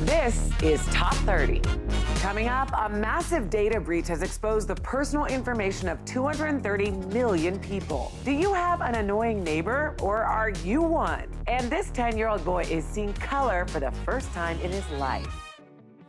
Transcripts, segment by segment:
This is Top 30. Coming up, a massive data breach has exposed the personal information of 230 million people. Do you have an annoying neighbor, or are you one? And this 10-year-old boy is seeing color for the first time in his life.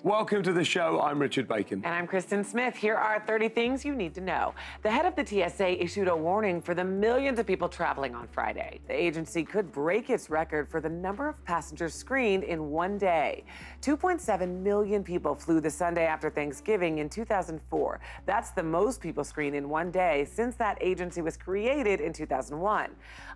Welcome to the show. I'm Richard Bacon. And I'm Kristen Smith. Here are 30 things you need to know. The head of the TSA issued a warning for the millions of people traveling on Friday. The agency could break its record for the number of passengers screened in one day. 2.7 million people flew the Sunday after Thanksgiving in 2004. That's the most people screened in one day since that agency was created in 2001.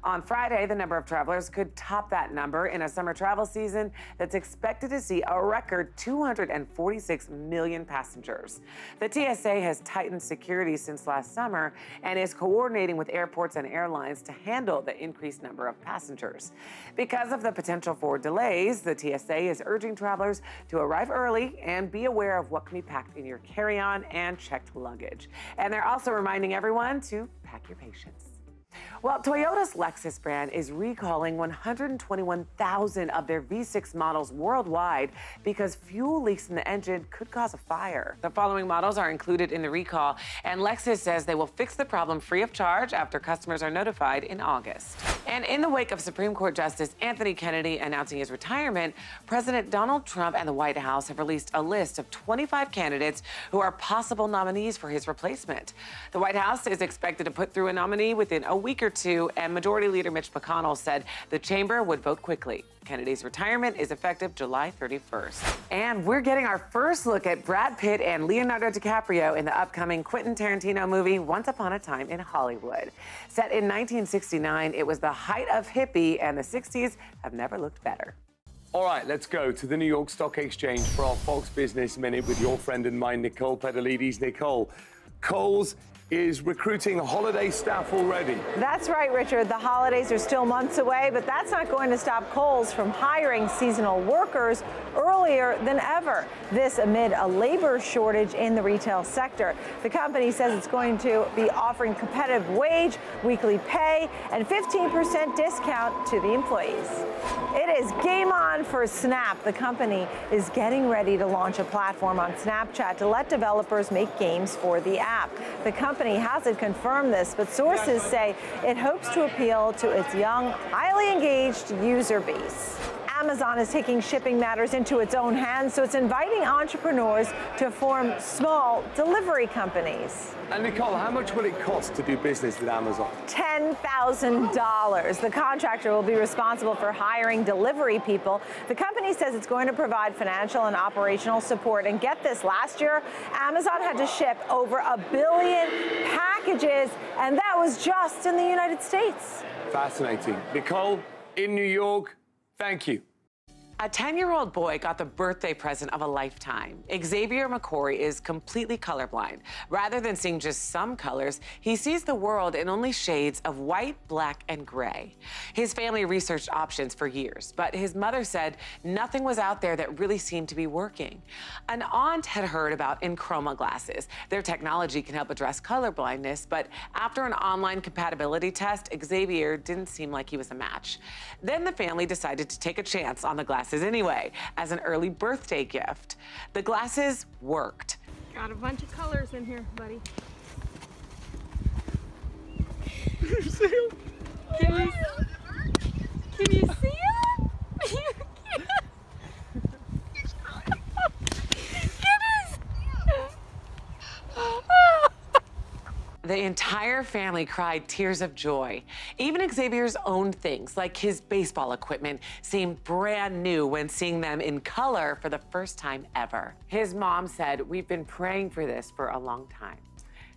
On Friday, the number of travelers could top that number in a summer travel season that's expected to see a record 246 million passengers. The TSA has tightened security since last summer and is coordinating with airports and airlines to handle the increased number of passengers. Because of the potential for delays, the TSA is urging travelers to arrive early and be aware of what can be packed in your carry-on and checked luggage. And they're also reminding everyone to pack your patience. Well, Toyota's Lexus brand is recalling 121,000 of their V6 models worldwide because fuel leaks in the engine could cause a fire. The following models are included in the recall, and Lexus says they will fix the problem free of charge after customers are notified in August. And in the wake of Supreme Court Justice Anthony Kennedy announcing his retirement, President Donald Trump and the White House have released a list of 25 candidates who are possible nominees for his replacement. The White House is expected to put through a nominee within a week or two, and Majority Leader Mitch McConnell said the chamber would vote quickly. Kennedy's retirement is effective July 31st. And we're getting our first look at Brad Pitt and Leonardo DiCaprio in the upcoming Quentin Tarantino movie, Once Upon a Time in Hollywood. Set in 1969, it was the height of hippie, and the 60s have never looked better. All right, let's go to the New York Stock Exchange for our Fox Business Minute with your friend and mine, Nicole Pedalides. Nicole, Kohl's is recruiting holiday staff already. That's right, Richard. The holidays are still months away, but that's not going to stop Kohl's from hiring seasonal workers earlier than ever. This amid a labor shortage in the retail sector. The company says it's going to be offering competitive wage, weekly pay, and 15% discount to the employees. It is game on for Snap. The company is getting ready to launch a platform on Snapchat to let developers make games for the app. The company hasn't confirmed this, but sources say it hopes to appeal to its young, highly engaged user base. Amazon is taking shipping matters into its own hands, so it's inviting entrepreneurs to form small delivery companies. And Nicole, how much will it cost to do business with Amazon? $10,000. The contractor will be responsible for hiring delivery people. The company says it's going to provide financial and operational support. And get this, last year, Amazon had to ship over 1 billion packages, and that was just in the United States. Fascinating. Nicole, in New York, thank you. A 10-year-old boy got the birthday present of a lifetime. Xavier McCory is completely colorblind. Rather than seeing just some colors, he sees the world in only shades of white, black, and gray. His family researched options for years, but his mother said nothing was out there that really seemed to be working. An aunt had heard about Chroma Glasses. Their technology can help address color blindness, but after an online compatibility test, Xavier didn't seem like he was a match. Then the family decided to take a chance on the glasses anyway, as an early birthday gift. The glasses worked. Got a bunch of colors in here, buddy. Can you see it? The entire family cried tears of joy. Even Xavier's own things, like his baseball equipment, seemed brand new when seeing them in color for the first time ever. His mom said, "We've been praying for this for a long time."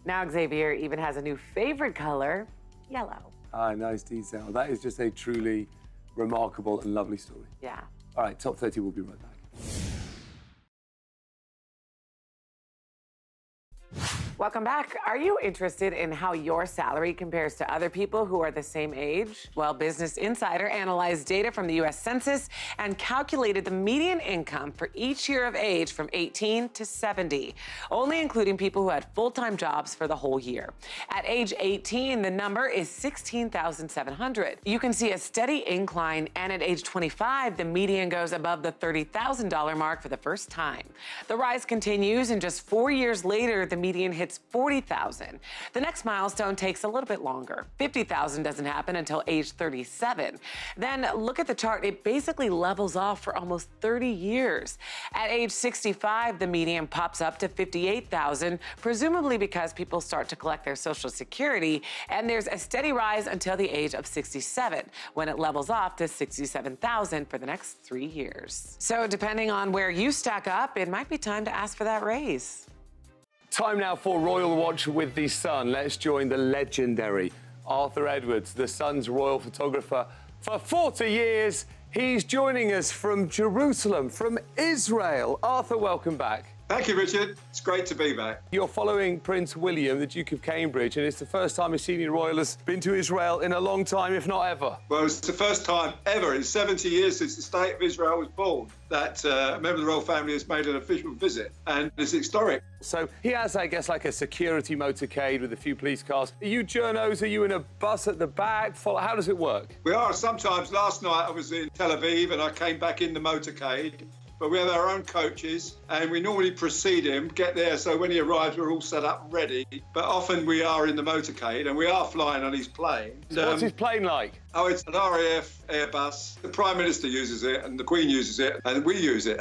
Now Xavier even has a new favorite color, yellow. Ah, nice detail. That is just a truly remarkable and lovely story. Yeah. All right, Top 30, we'll be right back. Welcome back. Are you interested in how your salary compares to other people who are the same age? Well, Business Insider analyzed data from the U.S. Census and calculated the median income for each year of age from 18 to 70, only including people who had full-time jobs for the whole year. At age 18, the number is $16,700. You can see a steady incline, and at age 25, the median goes above the $30,000 mark for the first time. The rise continues, and just 4 years later, the median hits $40,000. The next milestone takes a little bit longer. $50,000 doesn't happen until age 37. Then look at the chart. It basically levels off for almost 30 years. At age 65, the median pops up to $58,000, presumably because people start to collect their Social Security, and there's a steady rise until the age of 67, when it levels off to $67,000 for the next 3 years. So depending on where you stack up, it might be time to ask for that raise. Time now for Royal Watch with the Sun. Let's join the legendary Arthur Edwards, the Sun's royal photographer for 40 years. He's joining us from Jerusalem, from Israel. Arthur, welcome back. Thank you, Richard. It's great to be back. You're following Prince William, the Duke of Cambridge, and it's the first time a senior royal has been to Israel in a long time, if not ever. Well, it's the first time ever in 70 years since the State of Israel was born that a member of the royal family has made an official visit, and it's historic. So he has, I guess, like a security motorcade with a few police cars. Are you journos? Are you in a bus at the back? How does it work? We are. Sometimes. Last night I was in Tel Aviv and I came back in the motorcade. But we have our own coaches, and we normally precede him, get there, so when he arrives, we're all set up ready. But often we are in the motorcade, and we are flying on his plane. What's his plane like? Oh, it's an RAF Airbus. The Prime Minister uses it, and the Queen uses it, and we use it.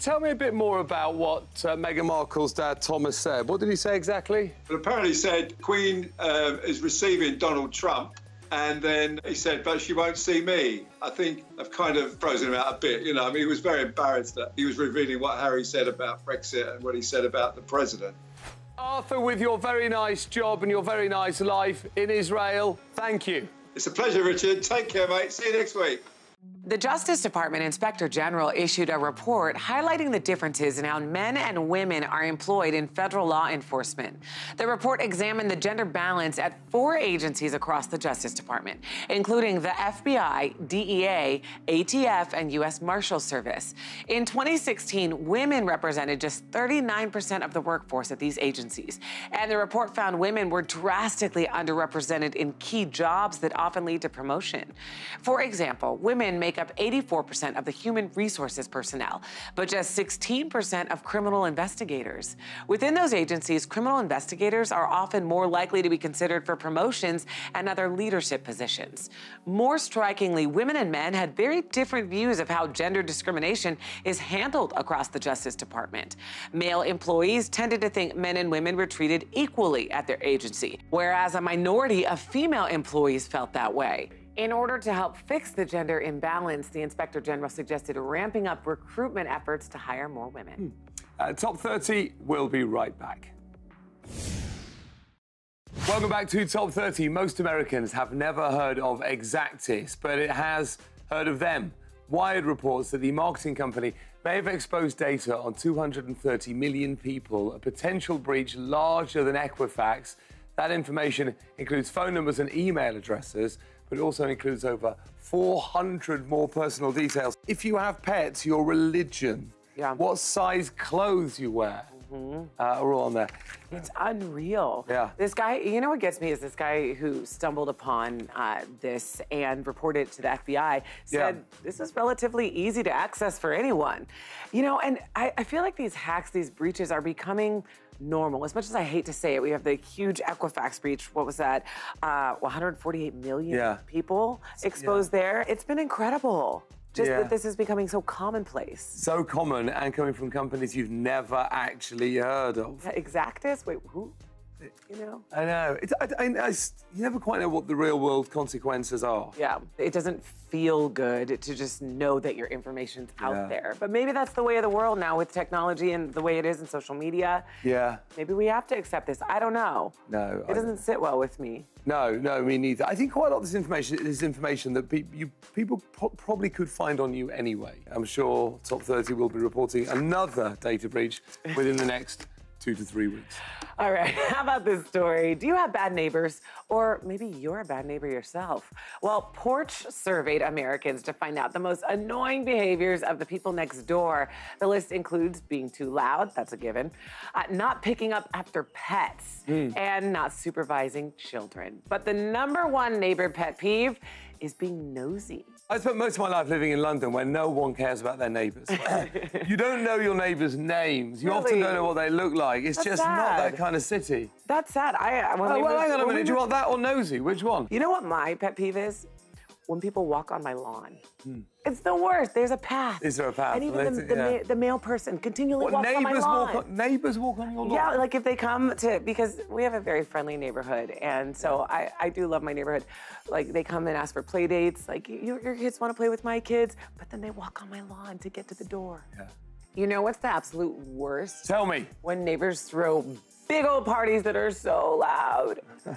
Tell me a bit more about what Meghan Markle's dad, Thomas, said. What did he say exactly? But apparently he said Queen is receiving Donald Trump. And then he said, but she won't see me. I think I've kind of frozen him out a bit. You know, I mean, he was very embarrassed that he was revealing what Harry said about Brexit and what he said about the president. Arthur, with your very nice job and your very nice life in Israel, thank you. It's a pleasure, Richard. Take care, mate. See you next week. The Justice Department Inspector General issued a report highlighting the differences in how men and women are employed in federal law enforcement. The report examined the gender balance at 4 agencies across the Justice Department, including the FBI, DEA, ATF, and U.S. Marshals Service. In 2016, women represented just 39% of the workforce at these agencies, and the report found women were drastically underrepresented in key jobs that often lead to promotion. For example, women make up 84% of the human resources personnel, but just 16% of criminal investigators. Within those agencies, criminal investigators are often more likely to be considered for promotions and other leadership positions. More strikingly, women and men had very different views of how gender discrimination is handled across the Justice Department. Male employees tended to think men and women were treated equally at their agency, whereas a minority of female employees felt that way. In order to help fix the gender imbalance, the Inspector General suggested ramping up recruitment efforts to hire more women. Top 30, we'll be right back. Welcome back to Top 30. Most Americans have never heard of Exactis, but it has heard of them. Wired reports that the marketing company may have exposed data on 230 million people, a potential breach larger than Equifax. That information includes phone numbers and email addresses, but it also includes over 400 more personal details. If you have pets, your religion, what size clothes you wear, are all on there. It's unreal. Yeah. This guy, you know what gets me is this guy who stumbled upon this and reported it to the FBI said this is relatively easy to access for anyone. You know, and I feel like these hacks, these breaches are becoming normal. As much as I hate to say it, we have the huge Equifax breach. What was that? 148 million people exposed there. It's been incredible. Just that this is becoming so commonplace. So common and coming from companies you've never actually heard of. Exactis? Wait, who? You know? I know. You never quite know what the real world consequences are. Yeah, it doesn't feel good to just know that your information's out there. But maybe that's the way of the world now with technology and the way it is in social media. Yeah. Maybe we have to accept this. I don't know. No. It doesn't sit well with me. No, me neither. I think quite a lot of this information is information that people probably could find on you anyway. I'm sure Top 30 will be reporting another data breach within the next 2 to 3 weeks. All right, how about this story? Do you have bad neighbors? Or maybe you're a bad neighbor yourself? Well, Porch surveyed Americans to find out the most annoying behaviors of the people next door. The list includes being too loud, that's a given, not picking up after pets, and not supervising children. But the #1 neighbor pet peeve is being nosy. I spent most of my life living in London where no one cares about their neighbours. You don't know your neighbours' names. You often don't know what they look like. It's just not that kind of city. That's sad. Well, hang on a minute. Do you want that or nosy? Which one? You know what my pet peeve is? When people walk on my lawn. It's the worst. There's a path. Is there a path? And even the male person continually walks on my lawn. Neighbours walk on your lawn? Yeah, like if they come to, because we have a very friendly neighborhood, and so I do love my neighborhood. Like, they come and ask for play dates, like, your kids want to play with my kids, but then they walk on my lawn to get to the door. Yeah. You know what's the absolute worst? Tell me. When neighbors throw big old parties that are so loud. You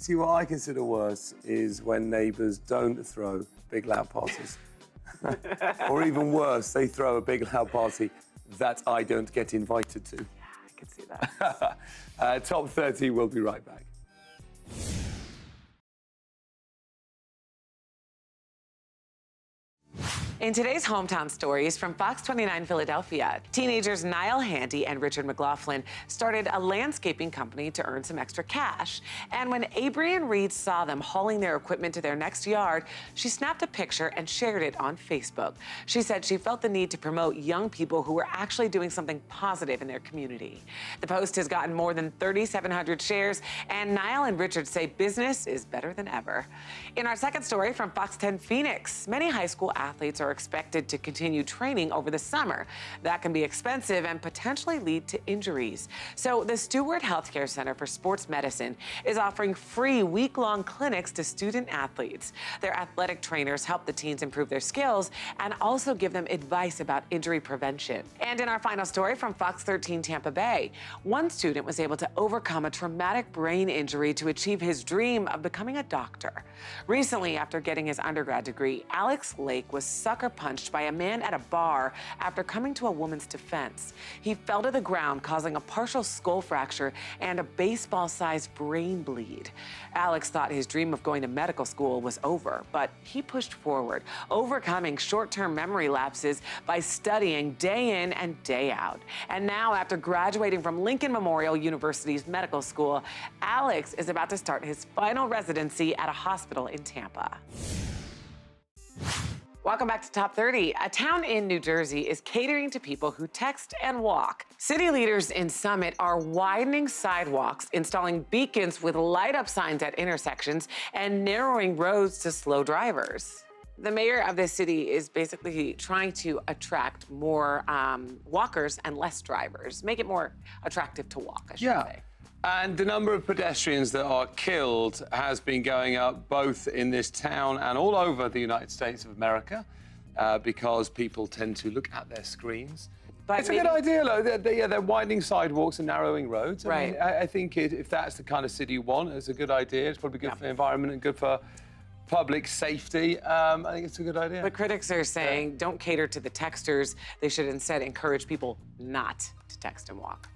see, what I consider worse is when neighbours don't throw big loud parties. Or even worse, they throw a big loud party that I don't get invited to. Yeah, I can see that. Top 30, we'll be right back. In today's Hometown Stories from Fox 29 Philadelphia, teenagers Niall Handy and Richard McLaughlin started a landscaping company to earn some extra cash. And when Abrian Reed saw them hauling their equipment to their next yard, she snapped a picture and shared it on Facebook. She said she felt the need to promote young people who were actually doing something positive in their community. The post has gotten more than 3,700 shares, and Niall and Richard say business is better than ever. In our second story from Fox 10 Phoenix, many high school athletes are expected to continue training over the summer. That can be expensive and potentially lead to injuries. So the Stewart Healthcare Center for Sports Medicine is offering free week-long clinics to student athletes. Their athletic trainers help the teens improve their skills and also give them advice about injury prevention. And in our final story from Fox 13 Tampa Bay, one student was able to overcome a traumatic brain injury to achieve his dream of becoming a doctor. Recently, after getting his undergrad degree, Alex Lake was sucker punched by a man at a bar after coming to a woman's defense. He fell to the ground, causing a partial skull fracture and a baseball-sized brain bleed. Alex thought his dream of going to medical school was over, but he pushed forward, overcoming short-term memory lapses by studying day in and day out. And now, after graduating from Lincoln Memorial University's medical school, Alex is about to start his final residency at a hospital in Tampa. Welcome back to Top 30. A town in New Jersey is catering to people who text and walk. City leaders in Summit are widening sidewalks, installing beacons with light-up signs at intersections, and narrowing roads to slow drivers. The mayor of this city is basically trying to attract more walkers and less drivers, make it more attractive to walk, I should say. And the number of pedestrians that are killed has been going up both in this town and all over the United States of America because people tend to look at their screens. But it's a good idea, though. They're widening sidewalks and narrowing roads. I mean, I think if that's the kind of city you want, it's a good idea. It's probably good for the environment and good for public safety. I think it's a good idea. But critics are saying don't cater to the texters. They should instead encourage people not to text and walk.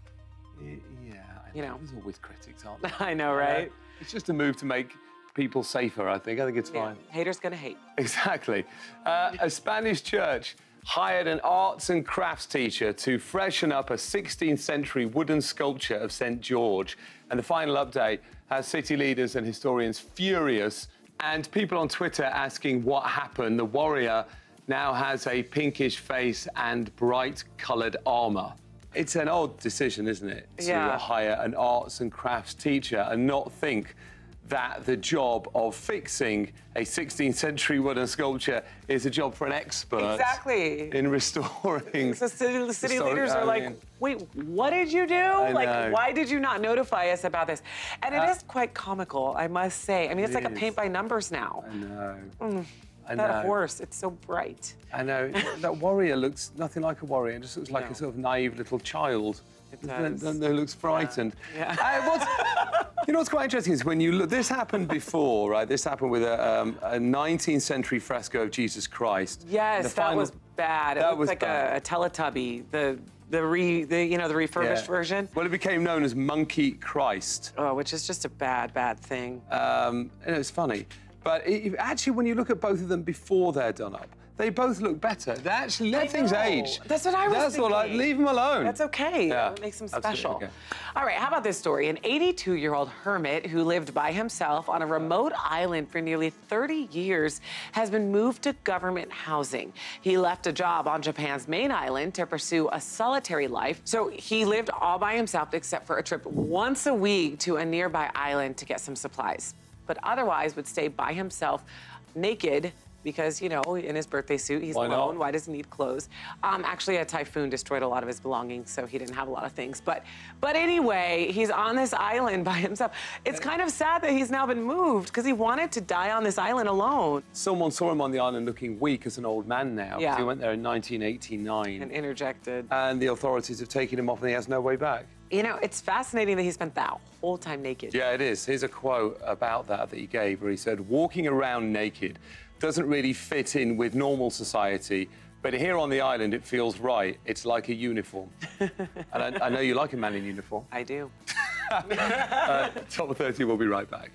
You know, there's always critics, aren't there? I know, right? It's just a move to make people safer, I think. I think it's fine. Haters gonna hate. Exactly. A Spanish church hired an arts and crafts teacher to freshen up a 16th century wooden sculpture of St. George. And the final update has city leaders and historians furious and people on Twitter asking what happened. The warrior now has a pinkish face and bright-coloured armour. It's an odd decision, isn't it, to hire an arts and crafts teacher and not think that the job of fixing a 16th century wooden sculpture is a job for an expert in restoring. So city leaders are like, wait, what did you do? Like, why did you not notify us about this? And it is quite comical, I must say. I mean, it's like a paint by numbers now. I know. That horse, it's so bright. I know. That warrior looks nothing like a warrior. It just looks like a sort of naive little child. It does. Who looks frightened. You know what's quite interesting is when you look, this happened before, right? This happened with a 19th century fresco of Jesus Christ. Yes, that was bad. It looked like a Teletubby. the refurbished version. Well, it became known as Monkey Christ. Oh, which is just a bad thing. And it's funny. But actually, when you look at both of them before they're done up, they both look better. They actually let things age. That's what I was thinking. That's all. Leave them alone. That's okay. Yeah, It makes them special. okay. All right, how about this story? An 82-year-old hermit who lived by himself on a remote island for nearly 30 years has been moved to government housing. He left a job on Japan's main island to pursue a solitary life. So he lived all by himself except for a trip once a week to a nearby island to get some supplies, but otherwise would stay by himself naked because, you know, in his birthday suit, he's alone. Why does he need clothes? Actually, a typhoon destroyed a lot of his belongings, so he didn't have a lot of things. But anyway, he's on this island by himself. It's kind of sad that he's now been moved because he wanted to die on this island alone. Someone saw him on the island looking weak as an old man now. Yeah. He went there in 1989. And interjected. And the authorities have taken him off and he has no way back. You know, it's fascinating that he spent that whole time naked. Yeah, it is. Here's a quote about that he gave where he said, "Walking around naked doesn't really fit in with normal society, but here on the island it feels right. It's like a uniform." And I know you like a man in uniform. I do. Top 30, we'll be right back.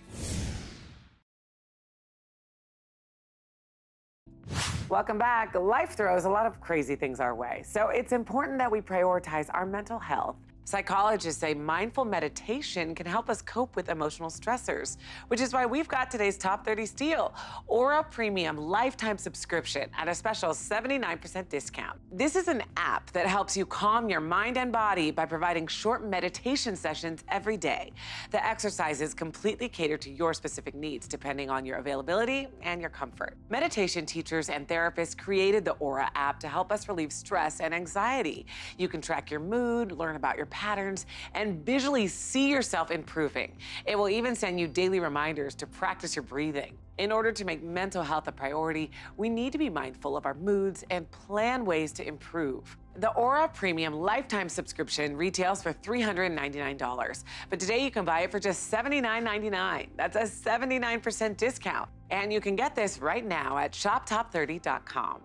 Welcome back. Life throws a lot of crazy things our way, so it's important that we prioritize our mental health. Psychologists say mindful meditation can help us cope with emotional stressors, which is why we've got today's Top 30 steal, Aura Premium Lifetime Subscription at a special 79% discount. This is an app that helps you calm your mind and body by providing short meditation sessions every day. The exercises completely cater to your specific needs, depending on your availability and your comfort. Meditation teachers and therapists created the Aura app to help us relieve stress and anxiety. You can track your mood, learn about your patterns, and visually see yourself improving. It will even send you daily reminders to practice your breathing. In order to make mental health a priority, we need to be mindful of our moods and plan ways to improve. The Aura Premium Lifetime Subscription retails for $399, but today you can buy it for just $79.99. That's a 79% discount. And you can get this right now at shoptop30.com.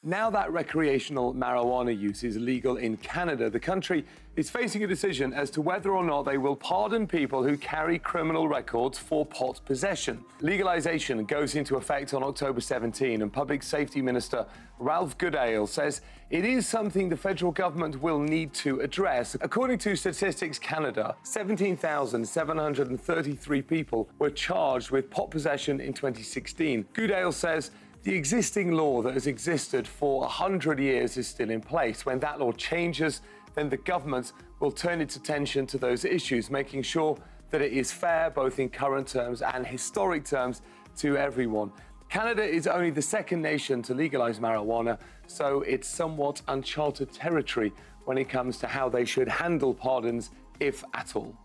Now that recreational marijuana use is legal in Canada, the country is facing a decision as to whether or not they will pardon people who carry criminal records for pot possession. Legalization goes into effect on October 17, and Public Safety Minister Ralph Goodale says it is something the federal government will need to address. According to Statistics Canada, 17,733 people were charged with pot possession in 2016. Goodale says the existing law that has existed for 100 years is still in place. When that law changes, then the government will turn its attention to those issues, making sure that it is fair, both in current terms and historic terms, to everyone. Canada is only the second nation to legalize marijuana, so it's somewhat uncharted territory when it comes to how they should handle pardons, if at all.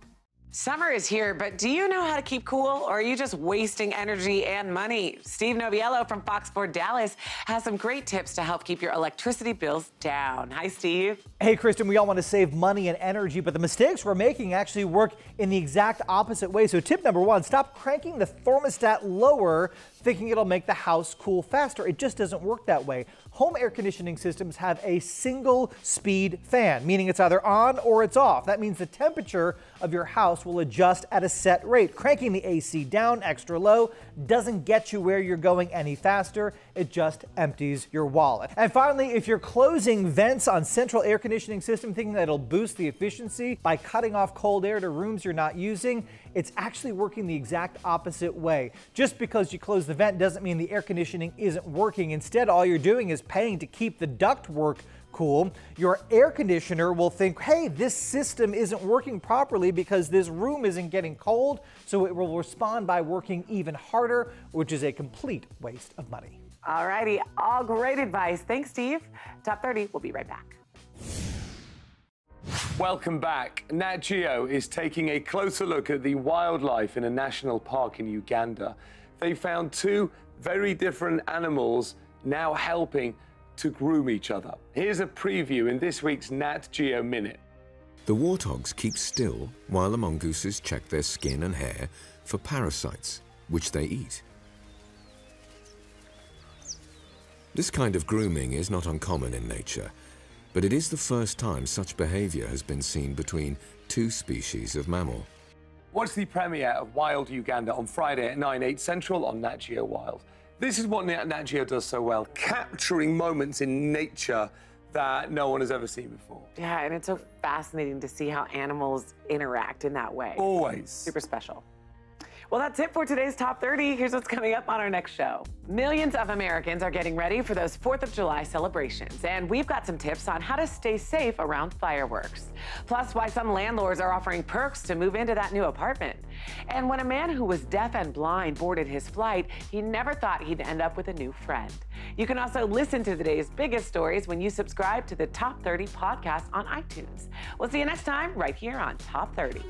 Summer is here, but do you know how to keep cool, or are you just wasting energy and money? Steve Noviello from Fox 4 Dallas has some great tips to help keep your electricity bills down. Hi, Steve. Hey, Kristen, we all want to save money and energy, but the mistakes we're making actually work in the exact opposite way. So tip number one, stop cranking the thermostat lower thinking it'll make the house cool faster. It just doesn't work that way. Home air conditioning systems have a single speed fan, meaning it's either on or it's off. That means the temperature of your house will adjust at a set rate. Cranking the AC down extra low doesn't get you where you're going any faster. It just empties your wallet. And finally, if you're closing vents on central air conditioning system thinking that it'll boost the efficiency by cutting off cold air to rooms you're not using, it's actually working the exact opposite way. Just because you close the vent doesn't mean the air conditioning isn't working. Instead, all you're doing is paying to keep the ductwork cool. Your air conditioner will think, hey, this system isn't working properly because this room isn't getting cold, so it will respond by working even harder, which is a complete waste of money. All righty, all great advice. Thanks, Steve. Top 30, we'll be right back. Welcome back. Nat Geo is taking a closer look at the wildlife in a national park in Uganda. They found two very different animals now helping to groom each other. Here's a preview in this week's Nat Geo Minute. The warthogs keep still while the mongooses check their skin and hair for parasites, which they eat. This kind of grooming is not uncommon in nature, but it is the first time such behavior has been seen between two species of mammal. Watch the premiere of Wild Uganda on Friday at 9/8 Central on Nat Geo Wild. This is what Nat Geo does so well, capturing moments in nature that no one has ever seen before. Yeah, and it's so fascinating to see how animals interact in that way. Always. Super special. Well, that's it for today's Top 30. Here's what's coming up on our next show. Millions of Americans are getting ready for those 4th of July celebrations, and we've got some tips on how to stay safe around fireworks. Plus, why some landlords are offering perks to move into that new apartment. And when a man who was deaf and blind boarded his flight, he never thought he'd end up with a new friend. You can also listen to today's biggest stories when you subscribe to the Top 30 podcast on iTunes. We'll see you next time right here on Top 30.